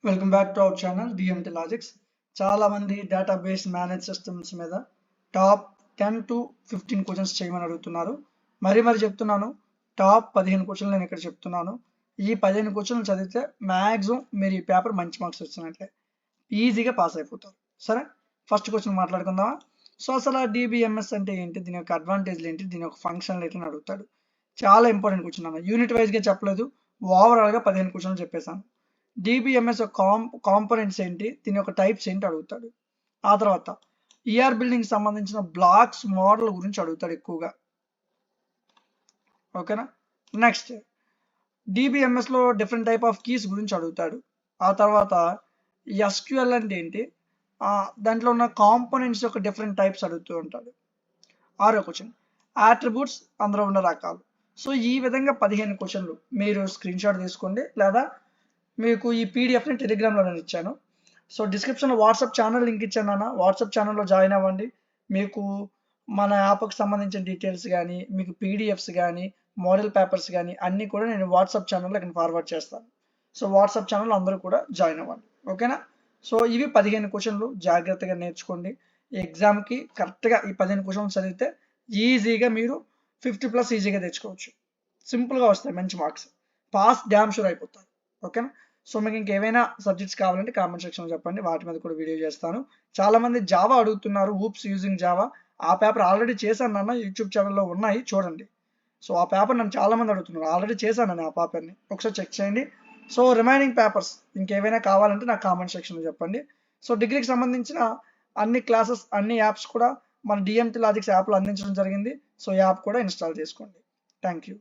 Welcome back to our channel DMT logics. చాలా మంది database manage systems మీద top 10 to 15 questions చేయమని అడుగుతున్నారు. మరి చెప్తున్నాను, టాప్ 15 క్వశ్చన్లు నేను ఇక్కడ చెప్తున్నాను. ఈ 15 క్వశ్చన్లు చదివితే మ్యాక్సిమం మీరు ఈ పేపర్ మంచి మార్క్స్ వచ్చినట్లే, ఈజీగా పాస్ అయిపోతారు. సరే, ఫస్ట్ క్వశ్చన్ మాట్లాడుకుందామా? సో అసలు డిబిఎంఎస్ అంటే ఏంటి, దీని యొక్క అడ్వాంటేజ్లు ఏంటి, దీని యొక్క ఫంక్షన్లు ఏంటి అని అడుగుతాడు. చాలా ఇంపార్టెంట్ క్వశ్చన్ అన్న. యూనిట్ వైజ్గా చెప్పలేదు, ఓవరాల్గా 15 క్వశ్చన్లు చెప్పేశాను. డిబిఎంఎస్ కాంపోనెంట్స్ ఏంటి, దీని యొక్క టైప్స్ ఏంటి అడుగుతాడు. ఆ తర్వాత ఈఆర్ బిల్డింగ్ సంబంధించిన బ్లాక్స్ మోడల్ గురించి అడుగుతాడు ఎక్కువగా. ఓకేనా. నెక్స్ట్ డిబిఎంఎస్ లో డిఫరెంట్ టైప్ ఆఫ్ కీస్ గురించి అడుగుతాడు. ఆ తర్వాత ఎస్క్యూఎల్ అంటే ఏంటి, దాంట్లో ఉన్న కాంపోనెంట్స్ యొక్క డిఫరెంట్ టైప్స్ అడుగుతూ ఉంటాడు. ఆరో క్వశ్చన్ అట్రిబ్యూట్స్, అందులో ఉన్న రకాలు. సో ఈ విధంగా 15 క్వశ్చన్లు మీరు స్క్రీన్ షాట్ తీసుకోండి, లేదా మీకు ఈ పీడిఎఫ్ని టెలిగ్రామ్లో నేను ఇచ్చాను. సో డిస్క్రిప్షన్లో వాట్సాప్ ఛానల్ లింక్ ఇచ్చాను అన్న, వాట్సాప్ ఛానల్లో జాయిన్ అవ్వండి. మీకు మన యాప్కి సంబంధించిన డీటెయిల్స్ కానీ, మీకు పీడిఎఫ్స్ కానీ, మోడల్ పేపర్స్ కానీ అన్నీ కూడా నేను వాట్సాప్ ఛానల్లో ఇక్కడ ఫార్వర్డ్ చేస్తాను. సో వాట్సాప్ ఛానల్లో అందరూ కూడా జాయిన్ అవ్వండి. ఓకేనా. సో ఇవి 15 క్వశ్చన్లు జాగ్రత్తగా నేర్చుకోండి. ఎగ్జామ్కి కరెక్ట్గా ఈ 15 క్వశ్చన్లు చదివితే ఈజీగా మీరు 50+ ఈజీగా తెచ్చుకోవచ్చు. సింపుల్గా వస్తాయి మంచి మార్క్స్, పాస్ డ్యామ్ షూర్ అయిపోతారు. ఓకేనా. సో మీకు ఇంకేమైనా సబ్జెక్ట్స్ కావాలంటే కామెంట్ సెక్షన్లో చెప్పండి, వాటి మీద కూడా వీడియో చేస్తాను. చాలా మంది జావా అడుగుతున్నారు, ఊప్స్ యూజింగ్ జావా. ఆ పేపర్ ఆల్రెడీ చేశాను అన్న, యూట్యూబ్ ఛానల్లో ఉన్నాయి చూడండి. సో ఆ పేపర్ నన్ను చాలా మంది అడుగుతున్నారు, ఆల్రెడీ చేశాను ఆ పేపర్ని, ఒకసారి చెక్ చేయండి. సో రిమైనింగ్ పేపర్స్ ఇంకేమైనా కావాలంటే నాకు కామెంట్ సెక్షన్లో చెప్పండి. సో డిగ్రీకి సంబంధించిన అన్ని క్లాసెస్, అన్ని యాప్స్ కూడా మన డిఎంటి లాజిక్స్ యాప్లో అందించడం జరిగింది. సో యాప్ కూడా ఇన్స్టాల్ చేసుకోండి. Thank you.